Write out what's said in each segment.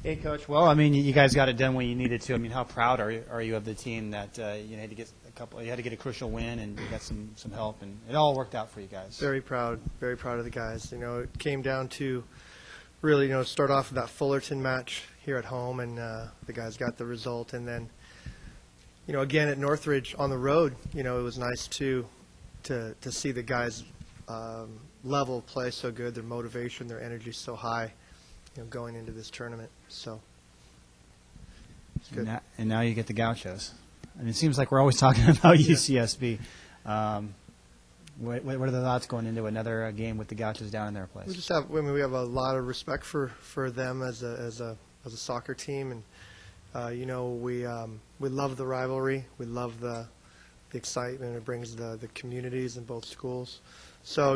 Hey, Coach. Well, I mean, you guys got it done when you needed to. I mean, how proud are you of the team that you had to get you had to get a crucial win and you got some help, and it all worked out for you guys. Very proud of the guys. You know, it came down to really, start off with that Fullerton match here at home, and the guys got the result. And then, again at Northridge on the road, it was nice to see the guys level of play so good, their motivation, their energy so high, going into this tournament. So it's good. And now you get the Gauchos. I mean, it seems like we're always talking about UCSB. What are the thoughts going into another game with the Gauchos down in their place? We have a lot of respect for them as a soccer team, and we love the rivalry. We love the excitement it brings the communities in both schools. So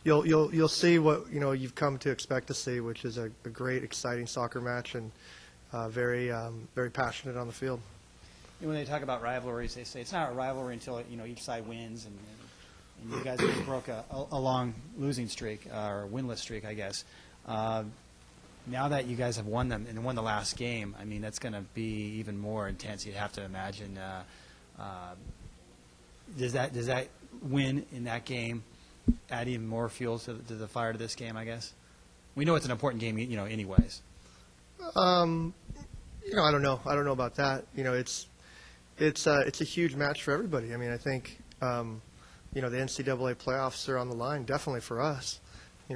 you'll see what you've come to expect to see, which is a great, exciting soccer match, and very passionate on the field. When they talk about rivalries, they say it's not a rivalry until each side wins, and you guys just broke a long losing streak or winless streak, I guess. Now that you guys have won them and won the last game, I mean that's going to be even more intense. You'd have to imagine. Does that win in that game add even more fuel to the fire to this game? I guess we know it's an important game, anyways. I don't know. I don't know about that. It's a huge match for everybody. I mean, I think the NCAA playoffs are on the line, definitely for us.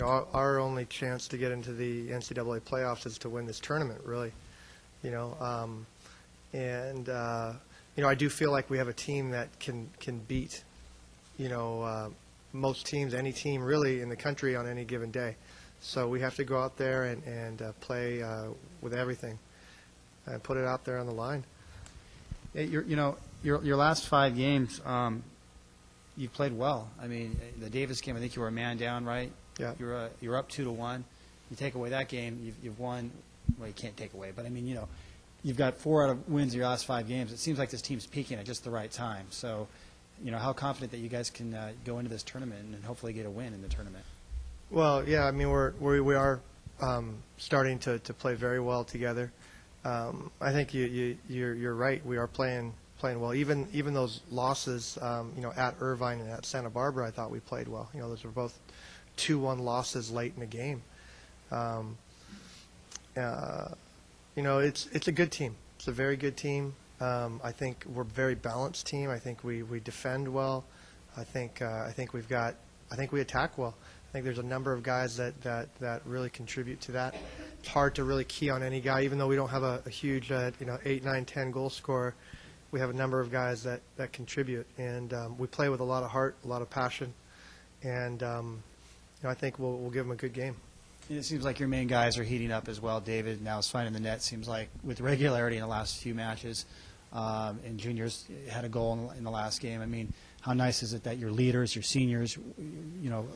Our only chance to get into the NCAA playoffs is to win this tournament, really. I do feel like we have a team that can beat, most teams, any team really in the country on any given day. So we have to go out there and play with everything and put it out there on the line. Your last 5 games, you played well. I mean, the Davis game, I think you were a man down, right? Yeah. You're up 2-1. You take away that game, you've won. Well, you can't take away, but I mean, you've got 4 out of wins in your last 5 games. It seems like this team's peaking at just the right time. So, how confident that you guys can go into this tournament and hopefully get a win in the tournament? Well, yeah. I mean, we are starting to play very well together. I think you're right. We are playing well. Even those losses, at Irvine and at Santa Barbara, I thought we played well. Those were both 2-1 losses late in the game. It's a good team. It's a very good team. I think we're a very balanced team. I think we defend well. I think we attack well. I think there's a number of guys that really contribute to that. It's hard to really key on any guy, even though we don't have a huge 8, 9, 10 goal scorer. We have a number of guys that contribute, and we play with a lot of heart, a lot of passion, and I think we'll give them a good game. It seems like your main guys are heating up as well. David now is finding the net, seems like, with regularity in the last few matches. And Junior's had a goal in the last game. I mean, how nice is it that your leaders, your seniors,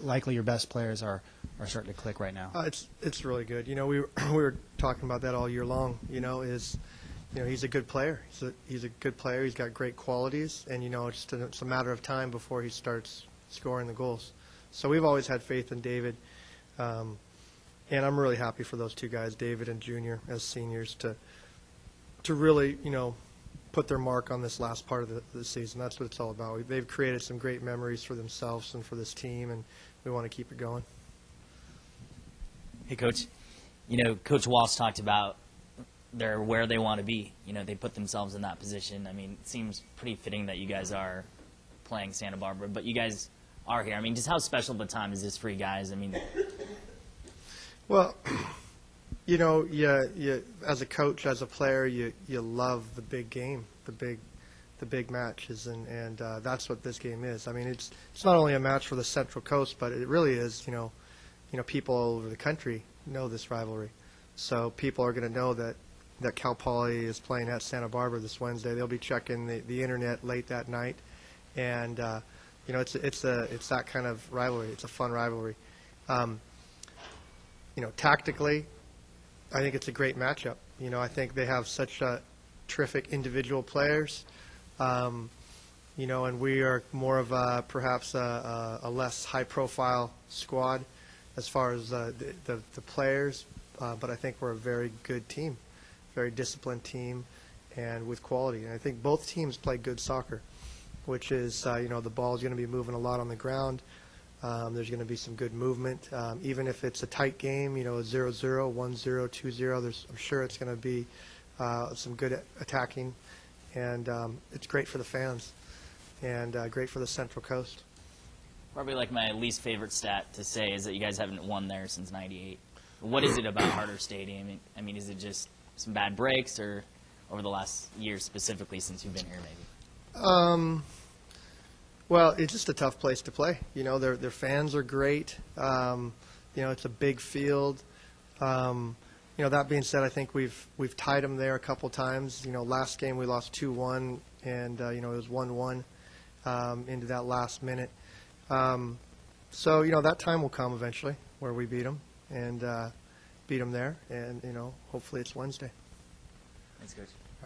likely your best players are starting to click right now? It's really good. We were talking about that all year long. He's a good player. He's a good player. He's got great qualities, and it's a matter of time before he starts scoring the goals. So we've always had faith in David. And I'm really happy for those 2 guys, David and Junior, as seniors, to really, put their mark on this last part of the season. That's what it's all about. They've created some great memories for themselves and for this team, and we want to keep it going. Hey, Coach. Coach Walsh talked about they're where they want to be. They put themselves in that position. I mean, it seems pretty fitting that you guys are playing Santa Barbara, but you guys are here. I mean, just how special of a time is this for you guys? I mean, well, as a coach, as a player, you love the big game, the big matches, and that's what this game is. I mean, it's not only a match for the Central Coast, but it really is. People all over the country know this rivalry, so people are going to know that Cal Poly is playing at Santa Barbara this Wednesday. They'll be checking the internet late that night, and it's that kind of rivalry. It's a fun rivalry. Tactically, I think it's a great matchup. I think they have such terrific individual players, and we are more of perhaps a less high-profile squad as far as the players. but I think we're a very good team, very disciplined team, and with quality. And I think both teams play good soccer, which is, the ball's going to be moving a lot on the ground. There's going to be some good movement. Even if it's a tight game, 0-0, 1-0, 2-0, I'm sure it's going to be some good attacking. And it's great for the fans and great for the Central Coast. Probably like my least favorite stat to say is that you guys haven't won there since '98. What is it about Harder Stadium? I mean, is it just some bad breaks, or over the last year specifically since you've been here, maybe? Well, it's just a tough place to play. Their fans are great. It's a big field. That being said, I think we've tied them there a couple times. Last game we lost 2-1, and it was 1-1 into that last minute. So that time will come eventually where we beat them and beat them there, and hopefully it's Wednesday. Thanks, Coach.